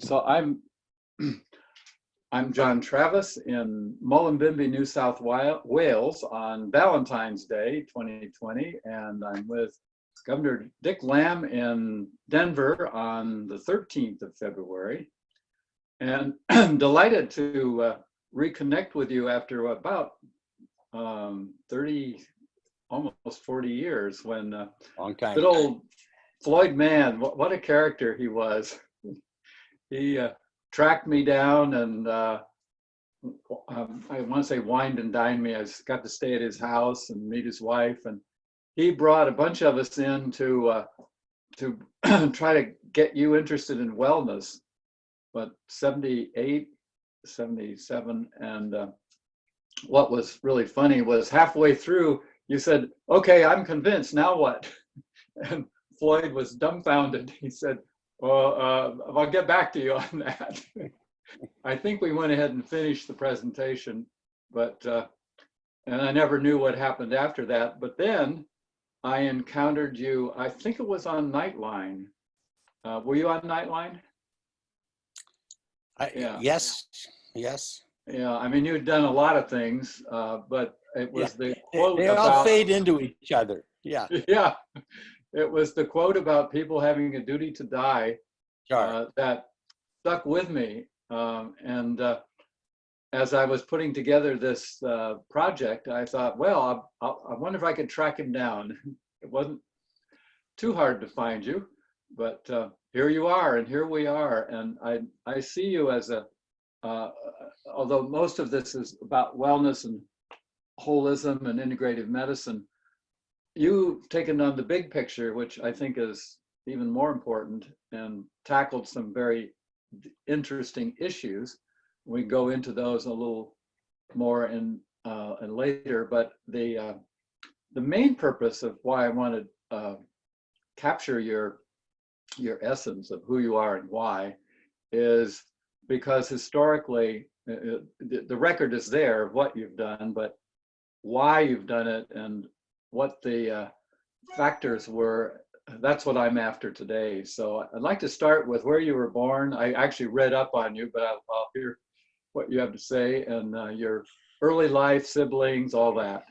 So I'm John Travis in Mullumbimby, New South Wales on Valentine's Day 2020, and I'm with Governor Dick Lamm in Denver on the 13th of February. And I'm delighted to reconnect with you after about 30, almost 40 years when Long time. good old Floyd Mann, what a character he was. He tracked me down and I want to say wined and dined me. I got to stay at his house and meet his wife, and he brought a bunch of us in to try to get you interested in wellness. But 78, 77, and what was really funny was halfway through you said, "Okay, I'm convinced. Now what?" And Floyd was dumbfounded. He said, "Well, I'll get back to you on that." I think we went ahead and finished the presentation, but and I never knew what happened after that. But then I encountered you. I think it was on Nightline. Were you on Nightline? Yeah. Yes. Yeah. I mean, you had done a lot of things, but it was the quote they about, all fade into each other. Yeah. Yeah. It was the quote about people having a duty to die that stuck with me. And as I was putting together this project, I thought, well, I wonder if I could track him down. It wasn't too hard to find you, but here you are, and here we are. And I see you as although most of this is about wellness and holism and integrative medicine, you've taken on the big picture, which I think is even more important, and tackled some very interesting issues. We go into those a little more and later, but the main purpose of why I wanted to capture your essence of who you are and why is because historically the record is there of what you've done, but why you've done it and what the factors were, that's what I'm after today. So I'd like to start with where you were born. I actually read up on you, but I'll hear what you have to say, and your early life, siblings, all that.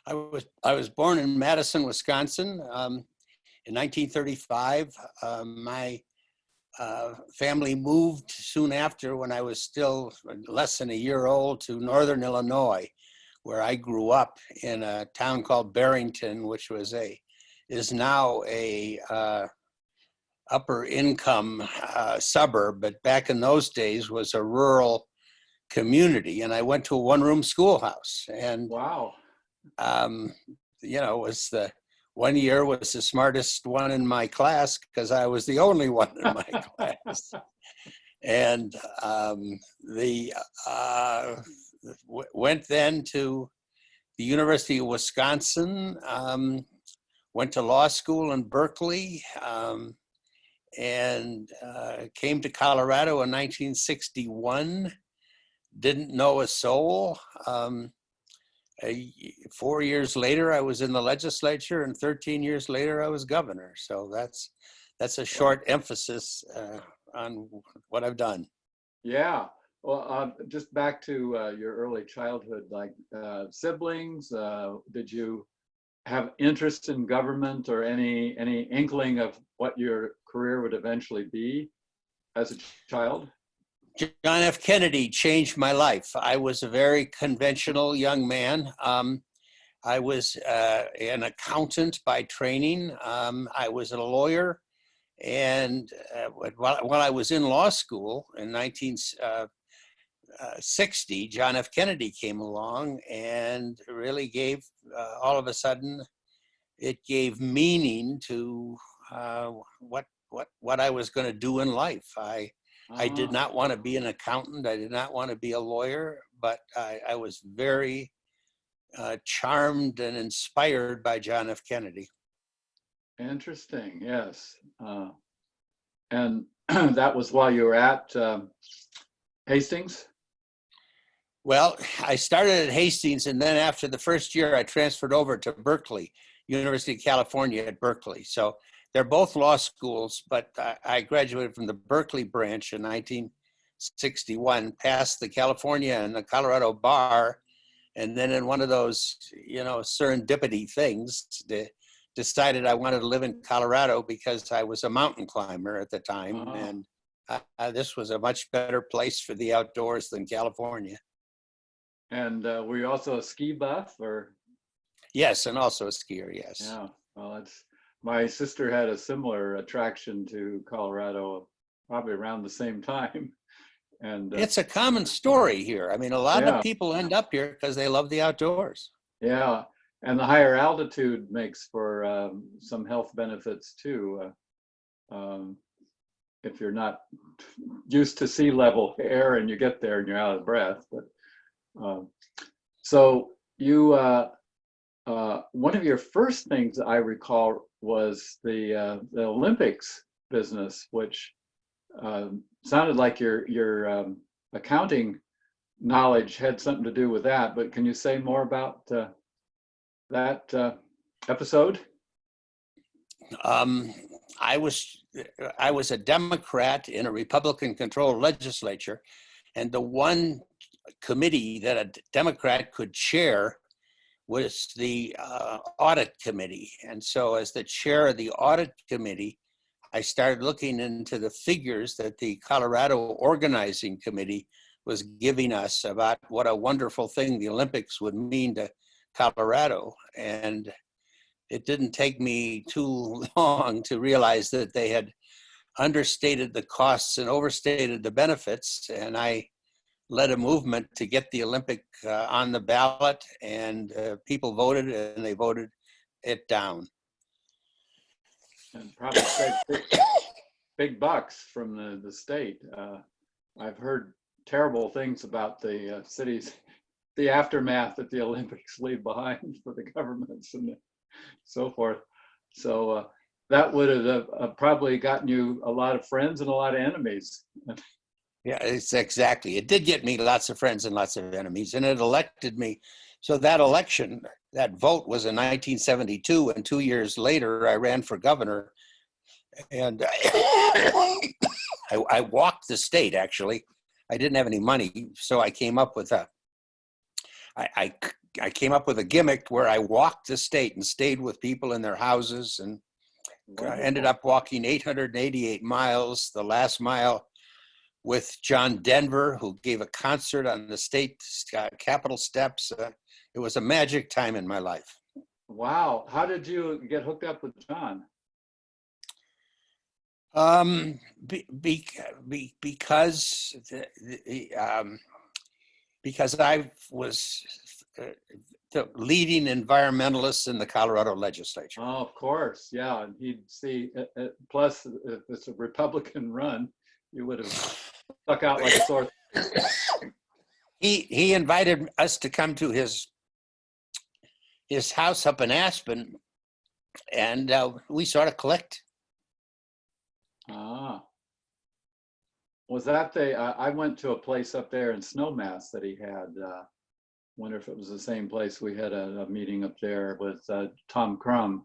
I was born in Madison, Wisconsin, in 1935. My family moved soon after, when I was still less than a year old, to Northern Illinois, where I grew up in a town called Barrington, which is now a upper income suburb, but back in those days was a rural community. And I went to a one-room schoolhouse, and wow, was the one year was the smartest one in my class because I was the only one in my class. And went then to the University of Wisconsin, went to law school in Berkeley, and came to Colorado in 1961. Didn't know a soul. 4 years later, I was in the legislature, and 13 years later, I was governor. So that's a short emphasis on what I've done. Yeah. Well, just back to your early childhood, like siblings, did you have interest in government or any inkling of what your career would eventually be as a child? John F. Kennedy changed my life. I was a very conventional young man. I was an accountant by training. I was a lawyer. And while I was in law school in 1960, John F. Kennedy came along and really gave, all of a sudden, it gave meaning to what I was going to do in life. I did not want to be an accountant. I did not want to be a lawyer, but I was very charmed and inspired by John F. Kennedy. Interesting, yes. And that was while you were at Hastings? Well, I started at Hastings, and then after the first year, I transferred over to Berkeley, University of California at Berkeley. So they're both law schools, but I graduated from the Berkeley branch in 1961, passed the California and the Colorado bar, and then in one of those, serendipity things, decided I wanted to live in Colorado because I was a mountain climber at the time, and this was a much better place for the outdoors than California. And were you also a ski buff, or? Yes, and also a skier, yes. Yeah, well, my sister had a similar attraction to Colorado, probably around the same time. And it's a common story here. I mean, a lot yeah, of people end up here because they love the outdoors. yeah, and the higher altitude makes for some health benefits too. If you're not used to sea level air and you get there and you're out of breath. But so you, one of your first things I recall was the Olympics business, which sounded like your accounting knowledge had something to do with that. But can you say more about that episode? I was a Democrat in a Republican-controlled legislature, and the one committee that a Democrat could chair was the audit committee. And so as the chair of the audit committee, I started looking into the figures that the Colorado organizing committee was giving us about what a wonderful thing the Olympics would mean to Colorado. And it didn't take me too long to realize that they had understated the costs and overstated the benefits. And I led a movement to get the Olympic on the ballot, and people voted, and they voted it down. And probably saved big bucks from the state. I've heard terrible things about the cities, the aftermath that the Olympics leave behind for the governments and so forth. So that would have probably gotten you a lot of friends and a lot of enemies. Yeah, it's exactly. It did get me lots of friends and lots of enemies, and it elected me. So that election, that vote was in 1972, and 2 years later, I ran for governor. And I walked the state, actually. I didn't have any money, so I came up with I came up with a gimmick where I walked the state and stayed with people in their houses, and I ended up walking 888 miles, the last mile with John Denver, who gave a concert on the state Capitol steps. It was a magic time in my life. Wow. How did you get hooked up with John? Because I was the leading environmentalist in the Colorado legislature. Oh, of course. Yeah. And he'd see, plus if it's a Republican run, you would have stuck out like a sore. He invited us to come to his house up in Aspen, and we sort of clicked. Was that I went to a place up there in Snowmass that he had. Wonder if it was the same place. We had a meeting up there with Tom Crum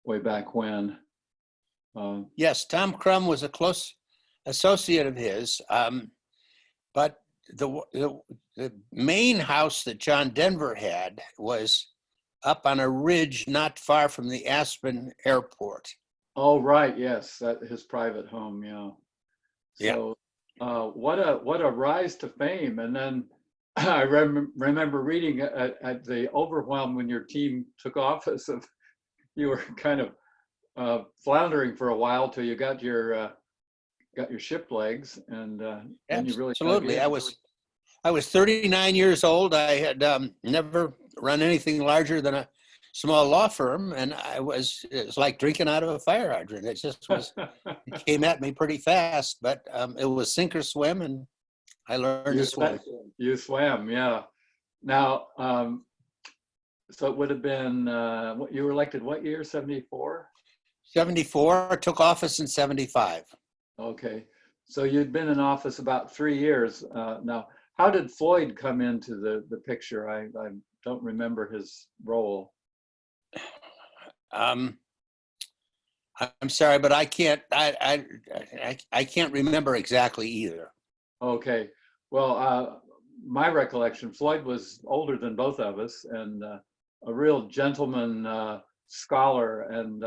way back when. Yes, Tom Crum was a close associate of his, but the main house that John Denver had was up on a ridge not far from the Aspen airport. Oh, right. Yes. His private home. Yeah. So what a rise to fame. And then I remember reading at the overwhelm when your team took office of you were kind of floundering for a while till you got your ship legs, and then you really absolutely. I was 39 years old. I had never run anything larger than a small law firm, and it was like drinking out of a fire hydrant. It just was. It came at me pretty fast, but it was sink or swim, and I learned to swim. You swam, yeah. Now, so it would have been you were elected what year? 74. 74. Took office in 75. Okay, so you'd been in office about 3 years. Now, how did Floyd come into the picture? I don't remember his role. I'm sorry, but I can't remember exactly either. Okay. Well, my recollection, Floyd was older than both of us and a real gentleman scholar. And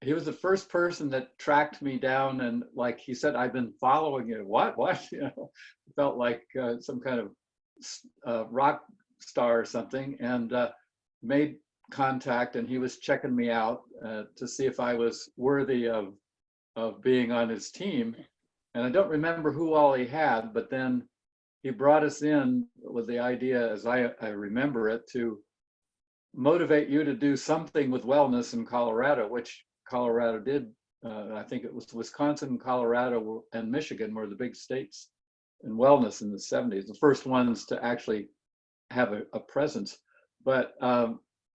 he was the first person that tracked me down. And like he said, I've been following you. What? You know, felt like some kind of rock star or something, and made contact. And he was checking me out to see if I was worthy of being on his team. And I don't remember who all he had, but then he brought us in with the idea, as I remember it, to motivate you to do something with wellness in Colorado, which Colorado did. I think it was Wisconsin, Colorado, and Michigan were the big states in wellness in the 70s, the first ones to actually have a presence. But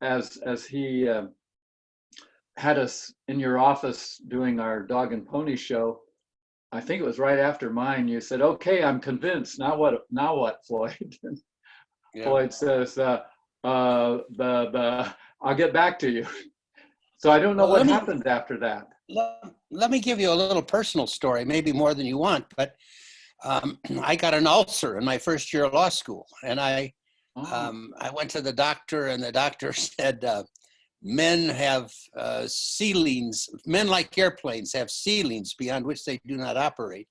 as he had us in your office doing our dog and pony show, I think it was right after mine, you said, "Okay, I'm convinced. Now what, Floyd?" Yeah. Floyd says, I'll get back to you." So I don't know what happened after that. Let me give you a little personal story, maybe more than you want, but I got an ulcer in my first year of law school, and I went to the doctor, and the doctor said, men have ceilings, men like airplanes have ceilings beyond which they do not operate.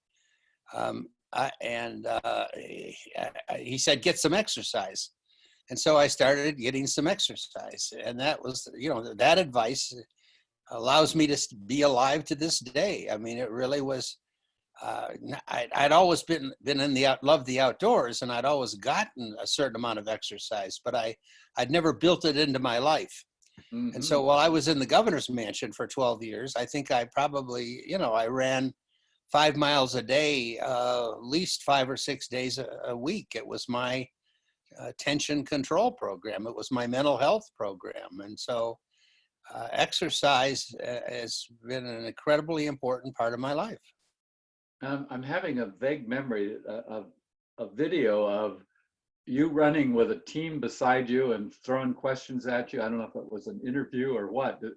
He said, get some exercise. And so I started getting some exercise. And that was, you know, that advice allows me to be alive to this day. I mean, it really was, I'd always been in loved the outdoors, and I'd always gotten a certain amount of exercise, but I'd never built it into my life. Mm-hmm. And so while I was in the governor's mansion for 12 years, I think I probably, you know, I ran 5 miles a day, at least 5 or 6 days a week. It was my tension control program. It was my mental health program. And so exercise has been an incredibly important part of my life. I'm having a vague memory of a video of you running with a team beside you and throwing questions at you. I don't know if it was an interview or what. Did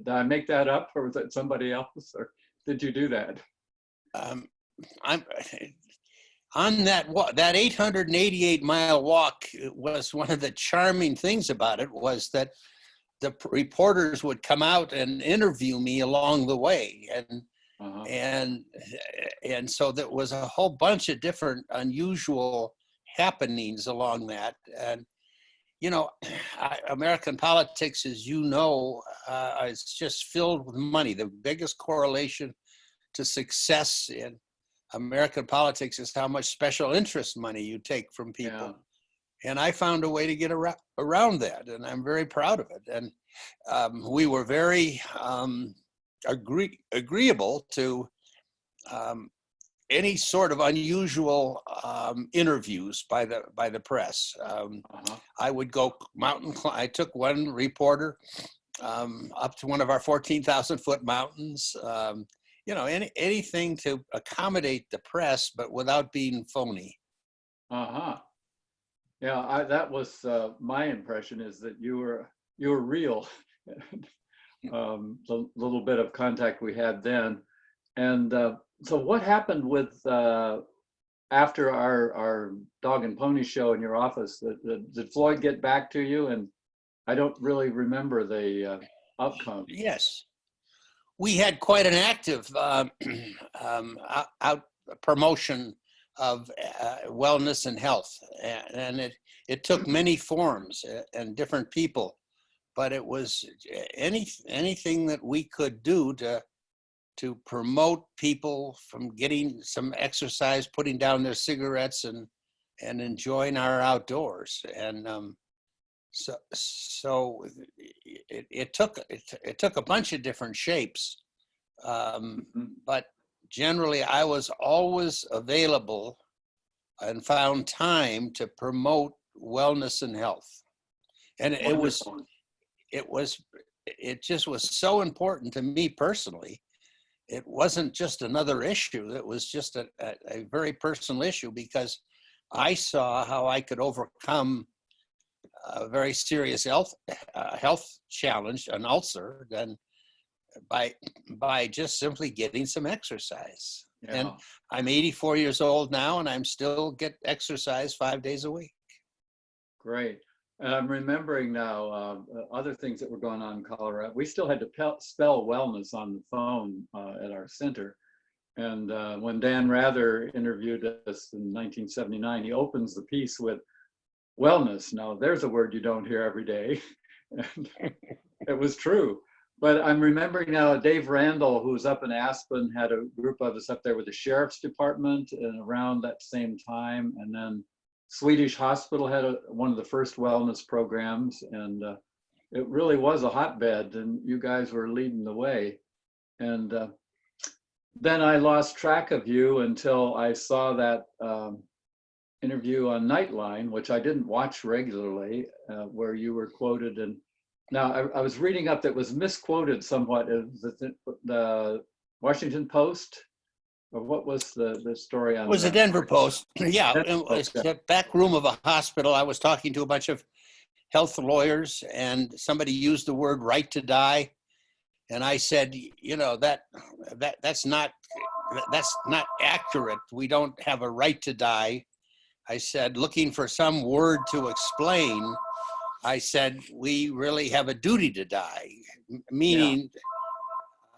I make that up, or was it somebody else, or did you do that? I'm on that 888-mile walk. Was one of the charming things about it was that the reporters would come out and interview me along the way, and so there was a whole bunch of different unusual happenings along that. And you know, American politics, as you know, is just filled with money. The biggest correlation to success in American politics is how much special interest money you take from people. Yeah. And I found a way to get around that, and I'm very proud of it. And we were very agreeable to any sort of unusual interviews by the press. I would go I took one reporter up to one of our 14,000-foot mountains. You know, anything to accommodate the press, but without being phony. Yeah, that was my impression, is that you were real. The little bit of contact we had then. And so what happened with after our dog and pony show in your office? Did Floyd get back to you? And I don't really remember the outcome. Yes, we had quite an active out promotion of wellness and health, and it took many forms and different people, but it was anything that we could do to promote people from getting some exercise, putting down their cigarettes, and enjoying our outdoors. And so it took a bunch of different shapes, but generally I was always available and found time to promote wellness and health. And it just was so important to me personally. It wasn't just another issue. It was just a very personal issue, because I saw how I could overcome a very serious health challenge, an ulcer, by just simply getting some exercise. Yeah. And I'm 84 years old now, and I'm still get exercise 5 days a week. Great. And I'm remembering now other things that were going on in Colorado. We still had to spell wellness on the phone at our center. And when Dan Rather interviewed us in 1979, he opens the piece with wellness. Now, there's a word you don't hear every day. And it was true. But I'm remembering now Dave Randall, who's up in Aspen, had a group of us up there with the sheriff's department and around that same time. And then Swedish Hospital had one of the first wellness programs. And it really was a hotbed, and you guys were leading the way. And then I lost track of you until I saw that interview on Nightline, which I didn't watch regularly, where you were quoted. And now I was reading up that was misquoted somewhat. The Washington Post, or what was the story on? It was the Denver Post. Yeah, Denver it was Post, the back room of a hospital. I was talking to a bunch of health lawyers, and somebody used the word "right to die," and I said, you know, that's not accurate. We don't have a right to die. I said, looking for some word to explain. I said, we really have a duty to die, meaning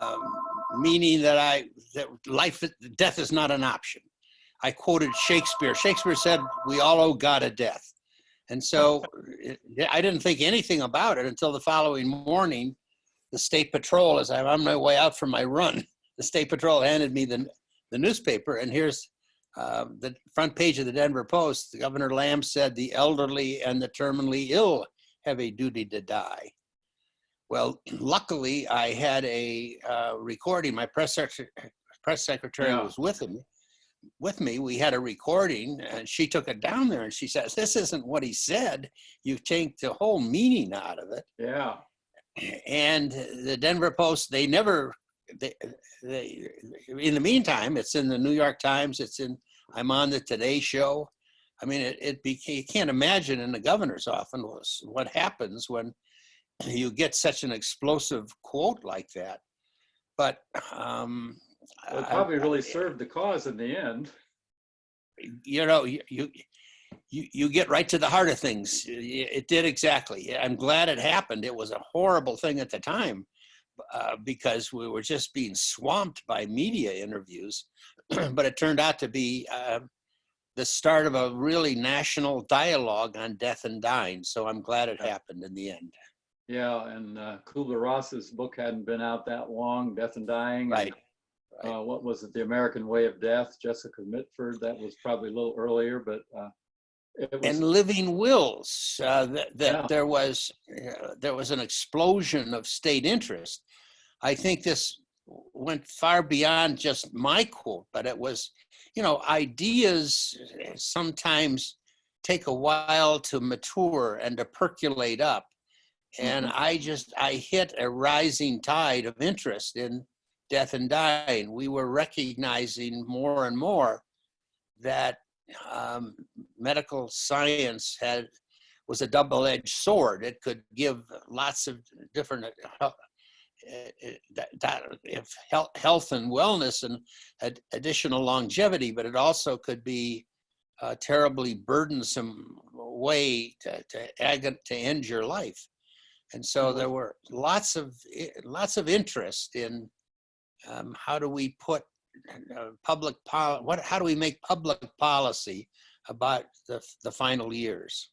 that death is not an option. I quoted Shakespeare. Shakespeare said, we all owe God a death. And so I didn't think anything about it until the following morning. The State Patrol, as I'm on my way out from my run, the State Patrol handed me the newspaper, and here's the front page of the Denver Post. Governor Lamm said the elderly and the terminally ill have a duty to die. Well, luckily, I had a recording. My press secretary was with me. We had a recording, and she took it down there, and she says, "This isn't what he said. You take the whole meaning out of it." Yeah. And the Denver Post, they in the meantime, it's in the New York Times. I'm on the Today Show. I mean, you can't imagine in the governor's office what happens when you get such an explosive quote like that. But it probably really served the cause in the end. You know, you get right to the heart of things. It did exactly. I'm glad it happened. It was a horrible thing at the time because we were just being swamped by media interviews. But it turned out to be the start of a really national dialogue on death and dying. So I'm glad it happened in the end. Yeah, and Kubler-Ross's book hadn't been out that long, Death and Dying. Right. And, what was it, The American Way of Death, Jessica Mitford? That was probably a little earlier, but it was. And Living Wills, there was an explosion of state interest. I think this went far beyond just my quote, but it was, ideas sometimes take a while to mature and to percolate up. And I hit a rising tide of interest in death and dying. We were recognizing more and more that medical science was a double-edged sword. It could give lots of different health and wellness and additional longevity, but it also could be a terribly burdensome way to end your life. And so there were lots of interest in how do we put how do we make public policy about the final years?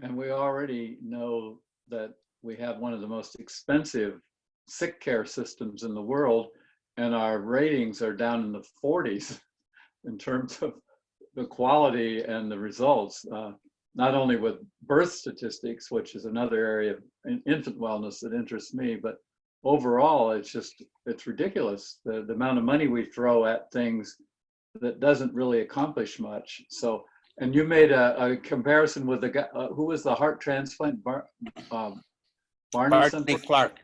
And we already know that we have one of the most expensive sick care systems in the world, and our ratings are down in the 40s in terms of the quality and the results. Not only with birth statistics, which is another area of infant wellness that interests me, but overall, it's ridiculous, the amount of money we throw at things that doesn't really accomplish much. So, and you made a comparison with the guy, who was the heart transplant, Barney Clark.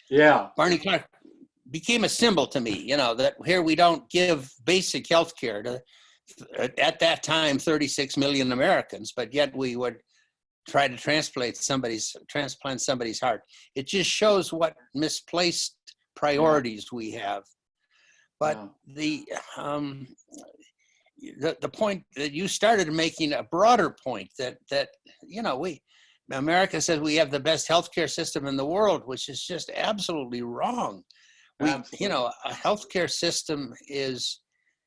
Yeah. Barney Clark became a symbol to me, that here we don't give basic health care to, at that time, 36 million Americans, but yet we would try to transplant somebody's heart. It just shows what misplaced priorities we have. But Yeah. The point that you started making, a broader point, that America says we have the best healthcare system in the world, which is just absolutely wrong. Absolutely. A healthcare system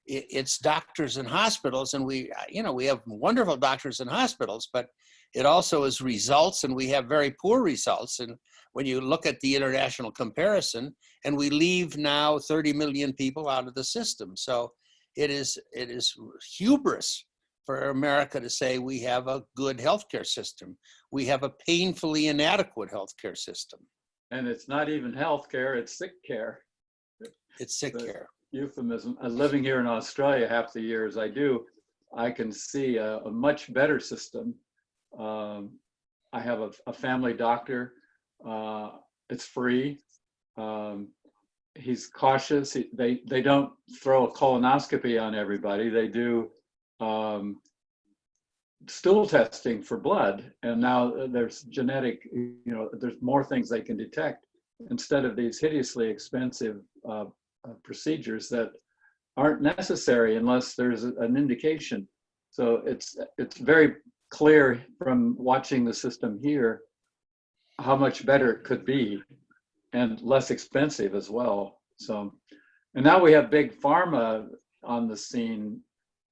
it's doctors and hospitals, and we have wonderful doctors and hospitals, but it also is results, and we have very poor results. And when you look at the international comparison, and we leave now 30 million people out of the system. So it is hubris for America to say we have a good healthcare system. We have a painfully inadequate healthcare system. And it's not even healthcare, it's sick care. It's sick care. Euphemism. Living here in Australia half the years I do, I can see a much better system. I have a family doctor. It's free. He's cautious. They don't throw a colonoscopy on everybody. They do stool testing for blood, and now there's genetic. There's more things they can detect instead of these hideously expensive procedures that aren't necessary unless there's an indication. So it's very clear from watching the system here how much better it could be, and less expensive as well. So, and now we have big pharma on the scene,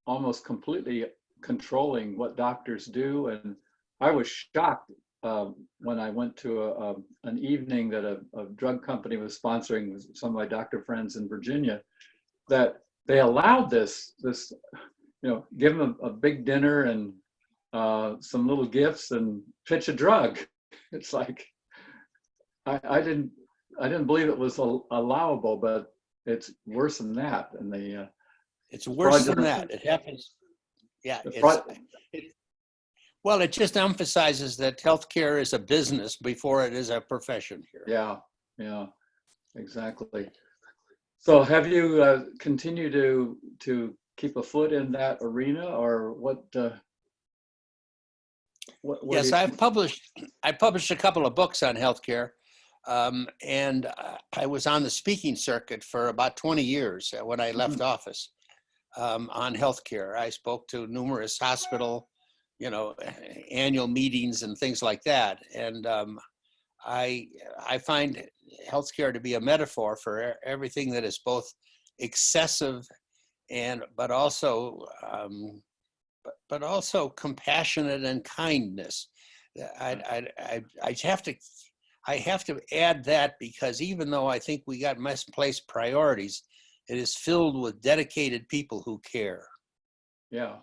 almost completely controlling what doctors do. And I was shocked when I went to an evening that a drug company was sponsoring with some of my doctor friends in Virginia, that they allowed this, give them a big dinner and some little gifts and pitch a drug. It's like, I didn't believe it was allowable, but it's worse than that. And it's worse than that. It happens. Yeah. Well, it just emphasizes that healthcare is a business before it is a profession here. Yeah, exactly. So have you continued to keep a foot in that arena, or what? Yes, I published a couple of books on healthcare, and I was on the speaking circuit for about 20 years when I left office on healthcare. I spoke to numerous hospital, annual meetings and things like that. And I find healthcare to be a metaphor for everything that is both excessive but also compassionate and kindness. I have to add that, because even though I think we got misplaced priorities, it is filled with dedicated people who care. Yeah.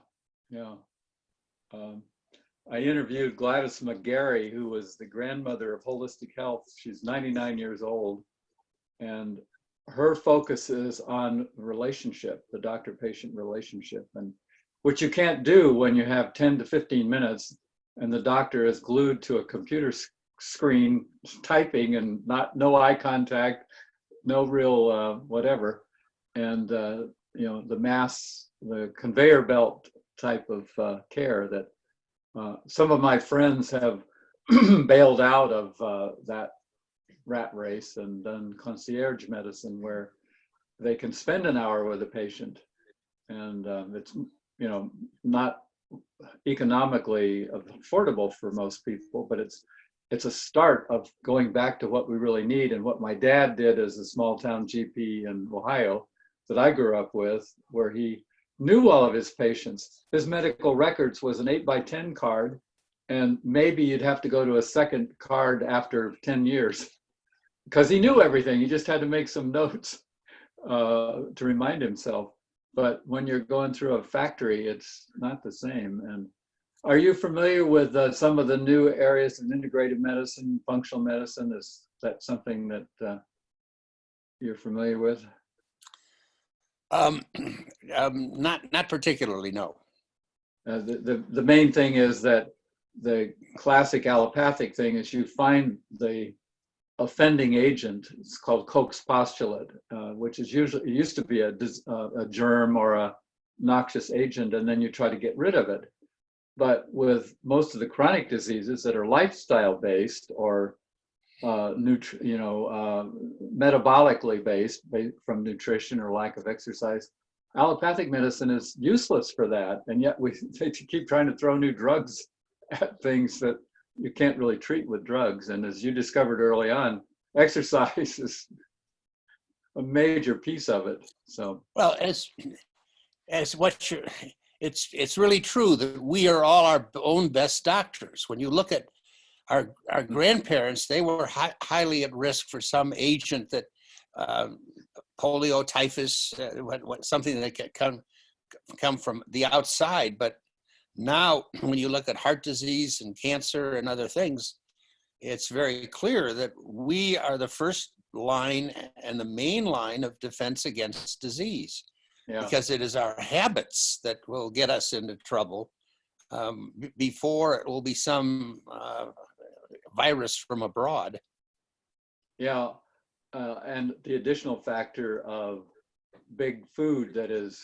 I interviewed Gladys McGarry, who was the grandmother of holistic health. She's 99 years old, and her focus is on relationship, the doctor-patient relationship, and which you can't do when you have 10 to 15 minutes and the doctor is glued to a computer screen typing and no eye contact, no real whatever. And the conveyor belt type of care that some of my friends have bailed out of that rat race and done concierge medicine, where they can spend an hour with a patient, and it's not economically affordable for most people, but it's a start of going back to what we really need. And what my dad did as a small town GP in Ohio that I grew up with, where he knew all of his patients. His medical records was an 8x10 card, and maybe you'd have to go to a second card after 10 years because he knew everything. He just had to make some notes to remind himself. But when you're going through a factory, it's not the same. And are you familiar with some of the new areas of integrative medicine, functional medicine? Is that something that you're familiar with? Not particularly, no. The main thing is that the classic allopathic thing is you find the offending agent. It's called Koch's postulate, which is usually, it used to be a germ or a noxious agent, and then you try to get rid of it. But with most of the chronic diseases that are lifestyle based or metabolically based from nutrition or lack of exercise. Allopathic medicine is useless for that, and yet they keep trying to throw new drugs at things that you can't really treat with drugs. And as you discovered early on, exercise is a major piece of it. So, well, as what you it's really true that we are all our own best doctors. When you look at our grandparents, they were highly at risk for some agent that polio, typhus, something that can come from the outside. But now, when you look at heart disease and cancer and other things, it's very clear that we are the first line and the main line of defense against disease, because it is our habits that will get us into trouble before it will be some virus from abroad. Yeah, and the additional factor of big food that has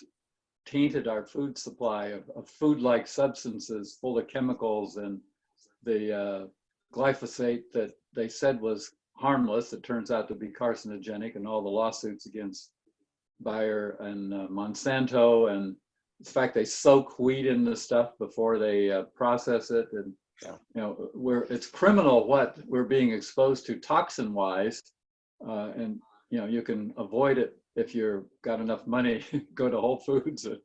tainted our food supply of food-like substances full of chemicals, and the glyphosate that they said was harmless, it turns out to be carcinogenic, and all the lawsuits against Bayer and Monsanto, and the fact they soak wheat in the stuff before they process it, and it's criminal what we're being exposed to toxin wise, and you can avoid it if you've got enough money. Go to Whole Foods and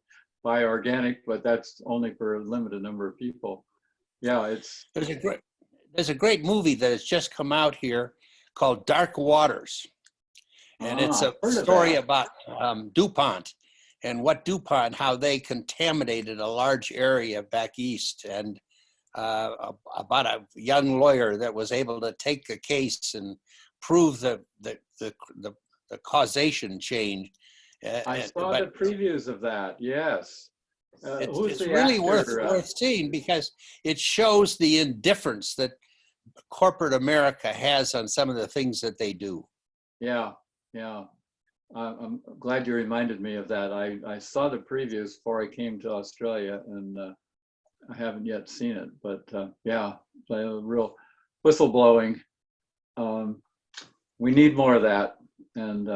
buy organic, but that's only for a limited number of people. Yeah, there's a great movie that has just come out here called Dark Waters, and it's a story about DuPont and what DuPont, how they contaminated a large area back east, and about a young lawyer that was able to take a case and prove the causation change. I saw the previews of that. Yes, it's really worth seeing, because it shows the indifference that corporate America has on some of the things that they do. Yeah. I'm glad you reminded me of that. I saw the previews before I came to Australia, and I haven't yet seen it, but yeah, a real whistleblowing. We need more of that, and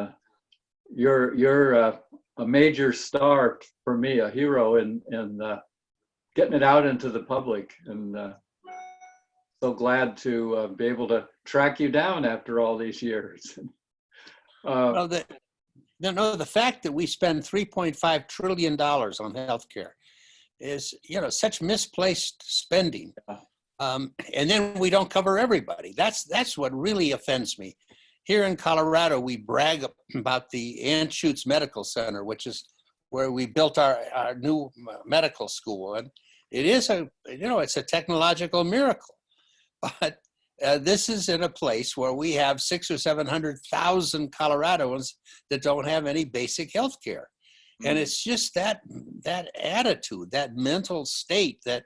you're a major star for me, a hero in getting it out into the public, and so glad to be able to track you down after all these years. Well, the fact that we spend $3.5 trillion on healthcare is, such misplaced spending. And then we don't cover everybody. That's what really offends me. Here in Colorado, we brag about the Anschutz Medical Center, which is where we built our new medical school. And it is it's a technological miracle. But this is in a place where we have 600,000 or 700,000 Coloradoans that don't have any basic health care. And it's just that attitude, that mental state that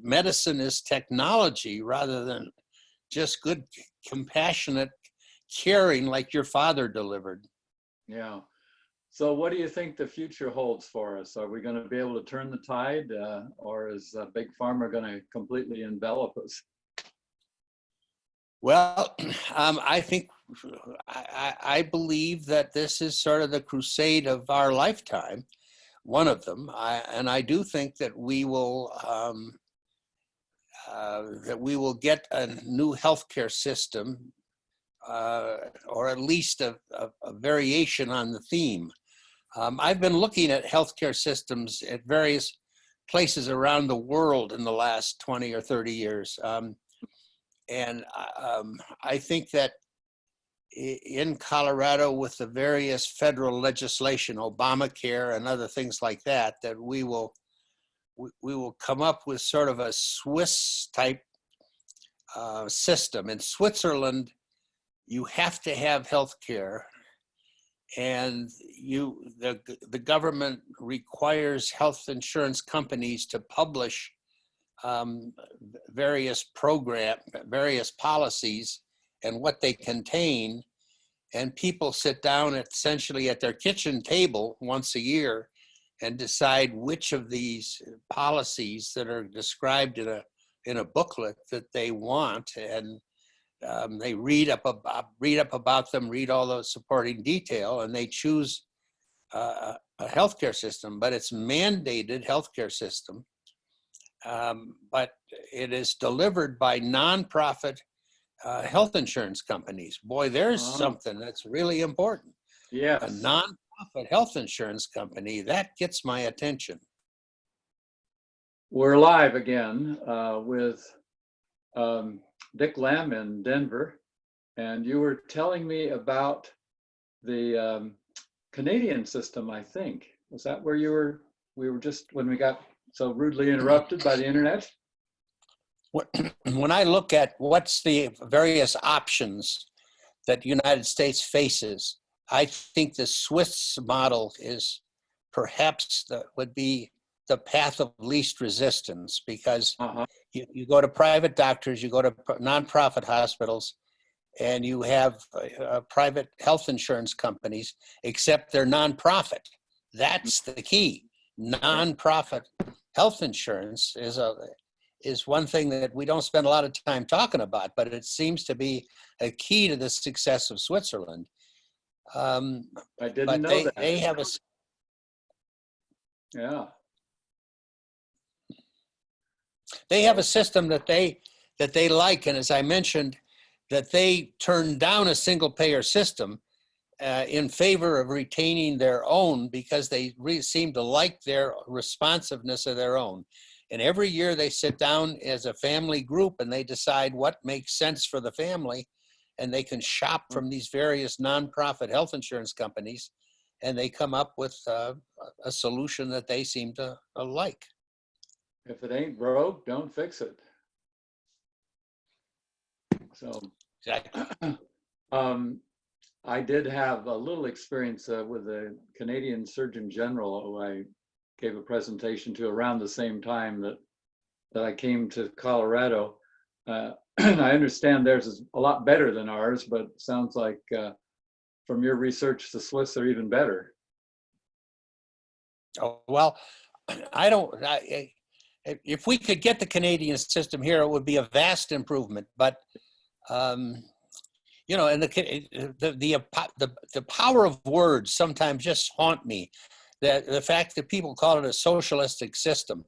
medicine is technology rather than just good, compassionate caring like your father delivered. Yeah. So what do you think the future holds for us? Are we going to be able to turn the tide, or is Big Pharma going to completely envelop us? Well, I believe that this is sort of the crusade of our lifetime, one of them, and I do think that we will get a new healthcare system, or at least a variation on the theme. I've been looking at healthcare systems at various places around the world in the last 20 or 30 years. And I think that in Colorado, with the various federal legislation, Obamacare and other things like that, that we will come up with sort of a Swiss type system. In Switzerland, you have to have health care, and the government requires health insurance companies to publish various policies and what they contain, and people sit down essentially at their kitchen table once a year and decide which of these policies that are described in a booklet that they want, and they read up about them, read all the supporting detail, and they choose a healthcare system. But it's mandated healthcare system. But it is delivered by nonprofit health insurance companies. Boy, there's something that's really important. A Yes. nonprofit health insurance company, that gets my attention. We're live again with Dick Lamm in Denver, and you were telling me about the Canadian system, I think. Was that where we were just when we got so rudely interrupted by the internet? When I look at what's the various options that the United States faces, I think the Swiss model is perhaps would be the path of least resistance, because you go to private doctors, you go to nonprofit hospitals, and you have private health insurance companies, except they're nonprofit. That's the key. Nonprofit health insurance is one thing that we don't spend a lot of time talking about, but it seems to be a key to the success of Switzerland. I didn't know that. They have a They have a system that they like, and as I mentioned, that they turn down a single payer system in favor of retaining their own, because they seem to like their responsiveness of their own. And every year they sit down as a family group and they decide what makes sense for the family, and they can shop from these various nonprofit health insurance companies, and they come up with a solution that they seem to like. If it ain't broke, don't fix it. So exactly. I did have a little experience with the Canadian Surgeon General, who I gave a presentation to around the same time that I came to Colorado. I understand theirs is a lot better than ours, but it sounds like from your research, the Swiss are even better. Oh, well, if we could get the Canadian system here, it would be a vast improvement. But you know, and the power of words sometimes just haunt me. The fact that people call it a socialistic system,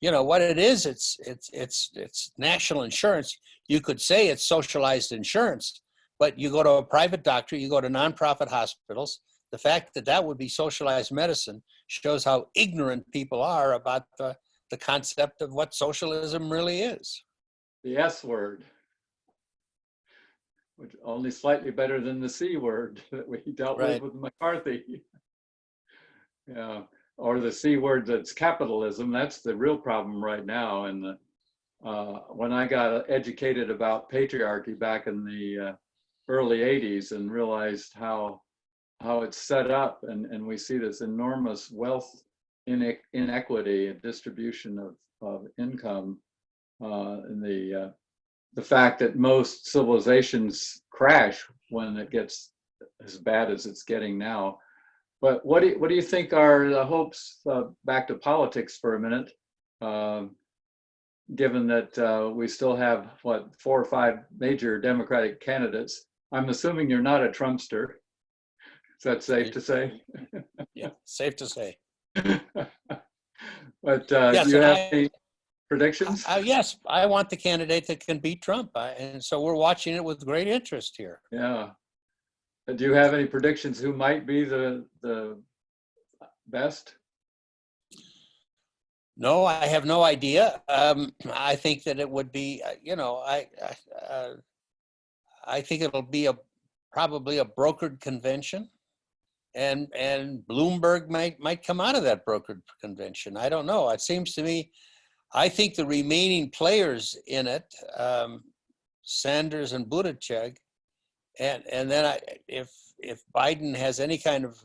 you know what it is? It's national insurance. You could say it's socialized insurance, but you go to a private doctor, you go to nonprofit hospitals. The fact that that would be socialized medicine shows how ignorant people are about the concept of what socialism really is. The S word, which only slightly better than the C word that we dealt with McCarthy. Yeah, or the C word that's capitalism. That's the real problem right now. And when I got educated about patriarchy back in the early 80s and realized how it's set up, and we see this enormous wealth inequity and distribution of income, and the fact that most civilizations crash when it gets as bad as it's getting now. But what do you think are the hopes, back to politics for a minute, given that we still have, 4 or 5 major Democratic candidates? I'm assuming you're not a Trumpster. Is that safe to say? Yeah, safe to say. But yes, do you have any predictions? Yes, I want the candidate that can beat Trump. And so we're watching it with great interest here. Yeah. Do you have any predictions who might be the best? No, I have no idea. I think that it would be, I think it'll be probably a brokered convention, and Bloomberg might come out of that brokered convention. I don't know. It seems to me, I think the remaining players in it, Sanders and Buttigieg, and then if Biden has any kind of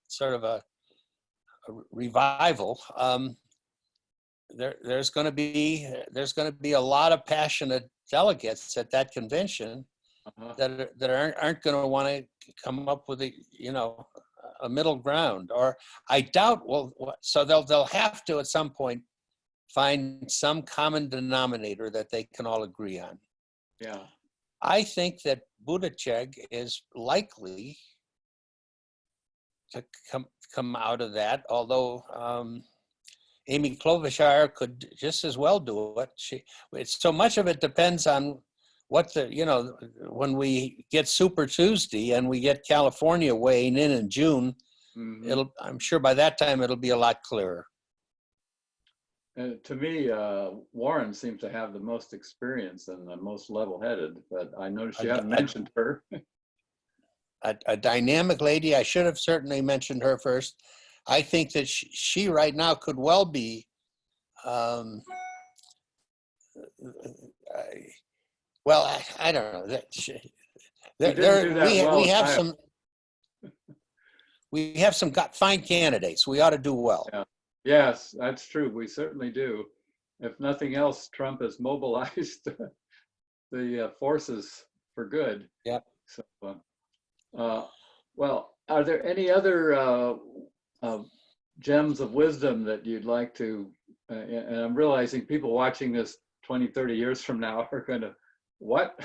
sort of a revival, there's going to be a lot of passionate delegates at that convention that aren't going to want to come up with a middle ground, or I doubt. Well, so they'll have to at some point find some common denominator that they can all agree on. Yeah. I think that Buttigieg is likely to come out of that, although Amy Klobuchar could just as well do it. It's so much of it depends on what when we get Super Tuesday and we get California weighing in June, I'm sure by that time it'll be a lot clearer. To me, Warren seems to have the most experience and the most level-headed, but I noticed you haven't mentioned her. A dynamic lady. I should have certainly mentioned her first. I think that she right now could well be, I don't know. We have some fine candidates. We ought to do well. Yeah. Yes, that's true. We certainly do. If nothing else, Trump has mobilized the forces for good. Yeah. So, well, are there any other gems of wisdom that you'd like to, and I'm realizing people watching this 20, 30 years from now are going to, what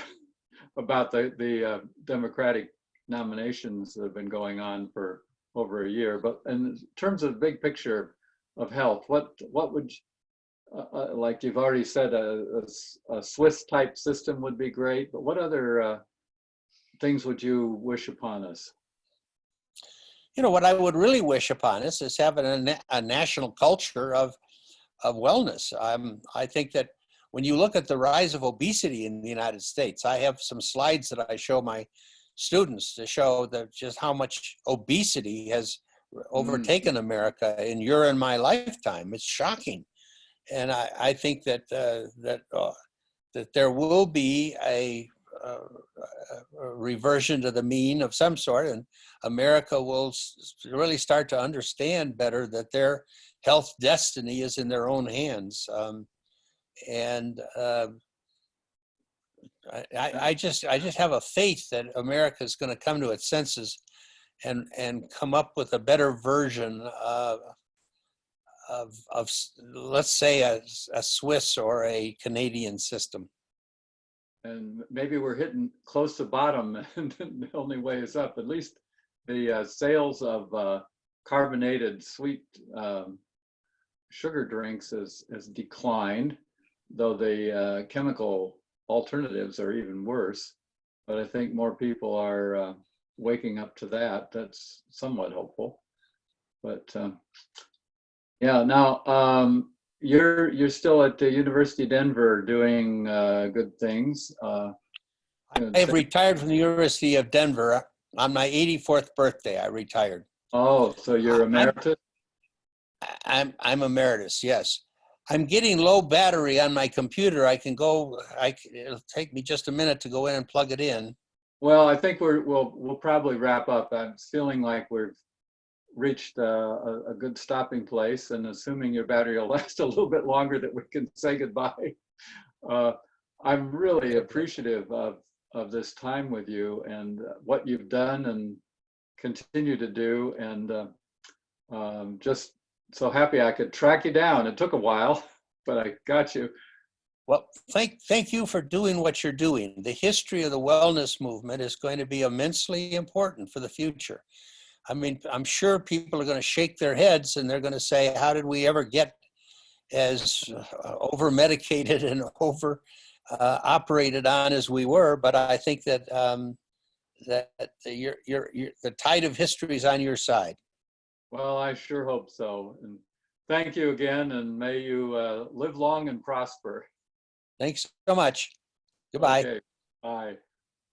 about the Democratic nominations that have been going on for over a year? But in terms of the big picture of health, what would, like you've already said, a Swiss type system would be great, but what other things would you wish upon us? What I would really wish upon us is having a national culture of wellness. I think that when you look at the rise of obesity in the United States, I have some slides that I show my students to show that just how much obesity has overtaken America in your and my lifetime. It's shocking, and I think that that there will be a reversion to the mean of some sort, and America will really start to understand better that their health destiny is in their own hands. I just have a faith that America is going to come to its senses and come up with a better version of let's say a Swiss or a Canadian system. And maybe we're hitting close to bottom, and the only way is up. At least the sales of carbonated sweet sugar drinks has declined, though the chemical alternatives are even worse. But I think more people are waking up to that. That's somewhat hopeful. But yeah, now you're still at the University of Denver doing good things. I've retired from the University of Denver on my 84th birthday. I retired. Oh, so you're emeritus? I'm emeritus, yes. I'm getting low battery on my computer. It'll take me just a minute to go in and plug it in. Well, I think we'll probably wrap up. I'm feeling like we've reached a good stopping place, and assuming your battery will last a little bit longer, that we can say goodbye. I'm really appreciative of this time with you and what you've done and continue to do, and just so happy I could track you down. It took a while, but I got you. Well, thank you for doing what you're doing. The history of the wellness movement is going to be immensely important for the future. I mean, I'm sure people are going to shake their heads and they're going to say, how did we ever get as over-medicated and over operated on as we were? But I think that that the tide of history is on your side. Well, I sure hope so. And thank you again, and may you live long and prosper. Thanks so much. Goodbye. Okay. Bye.